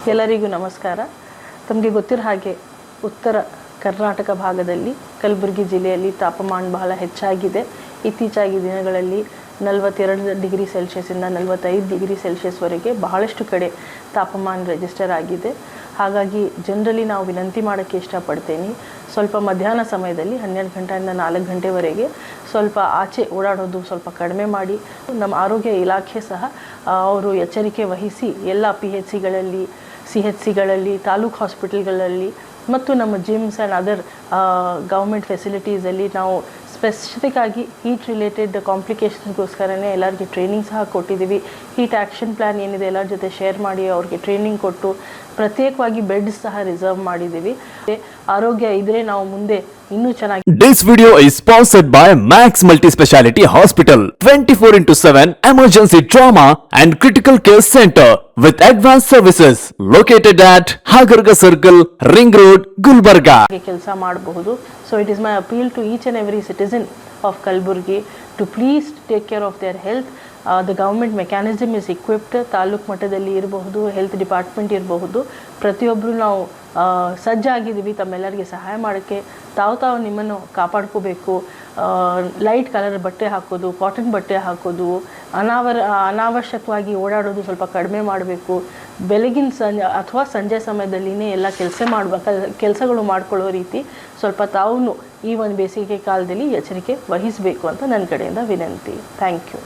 ಎಲ್ಲರಿಗೂ ನಮಸ್ಕಾರ. ತಮಗೆ ಗೊತ್ತಿರೋ ಹಾಗೆ ಉತ್ತರ ಕರ್ನಾಟಕ ಭಾಗದಲ್ಲಿ ಕಲಬುರಗಿ ಜಿಲ್ಲೆಯಲ್ಲಿ ತಾಪಮಾನ ಬಹಳ ಹೆಚ್ಚಾಗಿದೆ. ಇತ್ತೀಚೆಗೆ ದಿನಗಳಲ್ಲಿ 42 ಡಿಗ್ರಿ ಸೆಲ್ಸಿಯಸ್ಸಿಂದ 45 ಡಿಗ್ರಿ ಸೆಲ್ಸಿಯಸ್ವರೆಗೆ ಬಹಳಷ್ಟು ಕಡೆ ತಾಪಮಾನ ರಿಜಿಸ್ಟರ್ ಆಗಿದೆ. ಹಾಗಾಗಿ ಜನರಲಿ ನಾವು ವಿನಂತಿ ಮಾಡೋಕ್ಕೆ ಇಷ್ಟಪಡ್ತೇನೆ, ಸ್ವಲ್ಪ ಮಧ್ಯಾಹ್ನ ಸಮಯದಲ್ಲಿ 12 ಗಂಟೆಯಿಂದ 4 ಗಂಟೆವರೆಗೆ ಸ್ವಲ್ಪ ಆಚೆ ಓಡಾಡೋದು ಸ್ವಲ್ಪ ಕಡಿಮೆ ಮಾಡಿ. ನಮ್ಮ ಆರೋಗ್ಯ ಇಲಾಖೆ ಸಹ ಅವರು ಎಚ್ಚರಿಕೆ ವಹಿಸಿ ಎಲ್ಲ PHCಗಳಲ್ಲಿ, CHCಗಳಲ್ಲಿ, ತಾಲೂಕು ಹಾಸ್ಪಿಟಲ್ಗಳಲ್ಲಿ ಮತ್ತು ನಮ್ಮ ಜಿಮ್ಸ್ ಆ್ಯಂಡ್ ಅದರ್ ಗೌರ್ಮೆಂಟ್ ಫೆಸಿಲಿಟೀಸಲ್ಲಿ ನಾವು ಸ್ಪೆಸಿಫಿಕ್ ಆಗಿ ಹೀಟ್ ರಿಲೇಟೆಡ್ ಕಾಂಪ್ಲಿಕೇಶನ್ಸ್ಗೋಸ್ಕರನೇ ಎಲ್ಲರಿಗೆ ಟ್ರೈನಿಂಗ್ ಸಹ ಕೊಟ್ಟಿದ್ದೀವಿ. ಹೀಟ್ ಆ್ಯಕ್ಷನ್ ಪ್ಲ್ಯಾನ್ ಏನಿದೆ ಎಲ್ಲರ ಜೊತೆ ಶೇರ್ ಮಾಡಿ ಅವ್ರಿಗೆ ಟ್ರೈನಿಂಗ್ ಕೊಟ್ಟು ಪ್ರತ್ಯೇಕವಾಗಿ ಬೆಡ್ ಸಹ ರಿಸರ್ವ್ ಮಾಡಿದ್ದೀವಿ. ಆರೋಗ್ಯ ಇದ್ರೆ ನಾವು ಮುಂದೆ ಇನ್ನೂ ಚೆನ್ನಾಗಿ. This video is sponsored by Max Multi Speciality Hospital, 24/7 emergency trauma and critical care center with advanced services located at Hagarga Circle, Ring Road, Gulbarga. ಕೆಲಸ ಮಾಡಬಹುದು. So it is my appeal to each and every citizen of Kalburgi to please take care of their health. The government mechanism is equipped. Taluk ಮಟ್ಟದಲ್ಲಿ ಇರಬಹುದು, health department ಇರಬಹುದು, ಪ್ರತಿಯೊಬ್ಬರು ನಾವು ಸಜ್ಜಾಗಿದ್ದೀವಿ ತಮ್ಮೆಲ್ಲರಿಗೆ ಸಹಾಯ ಮಾಡೋಕ್ಕೆ. ತಾವು ನಿಮ್ಮನ್ನು ಕಾಪಾಡ್ಕೋಬೇಕು. ಲೈಟ್ ಕಲರ್ ಬಟ್ಟೆ ಹಾಕೋದು, ಕಾಟನ್ ಬಟ್ಟೆ ಹಾಕೋದು, ಅನಾವಶ್ಯಕವಾಗಿ ಓಡಾಡೋದು ಸ್ವಲ್ಪ ಕಡಿಮೆ ಮಾಡಬೇಕು. ಬೆಳಗಿನ ಅಥವಾ ಸಂಜೆ ಸಮಯದಲ್ಲಿನೇ ಎಲ್ಲ ಕೆಲಸಗಳು ಮಾಡ್ಕೊಳ್ಳೋ ರೀತಿ ಸ್ವಲ್ಪ ತಾವು ಈ ಒಂದು ಬೇಸಿಗೆ ಕಾಲದಲ್ಲಿ ಎಚ್ಚರಿಕೆ ವಹಿಸಬೇಕು ಅಂತ ನನ್ನ ಕಡೆಯಿಂದ ವಿನಂತಿ. Thank you.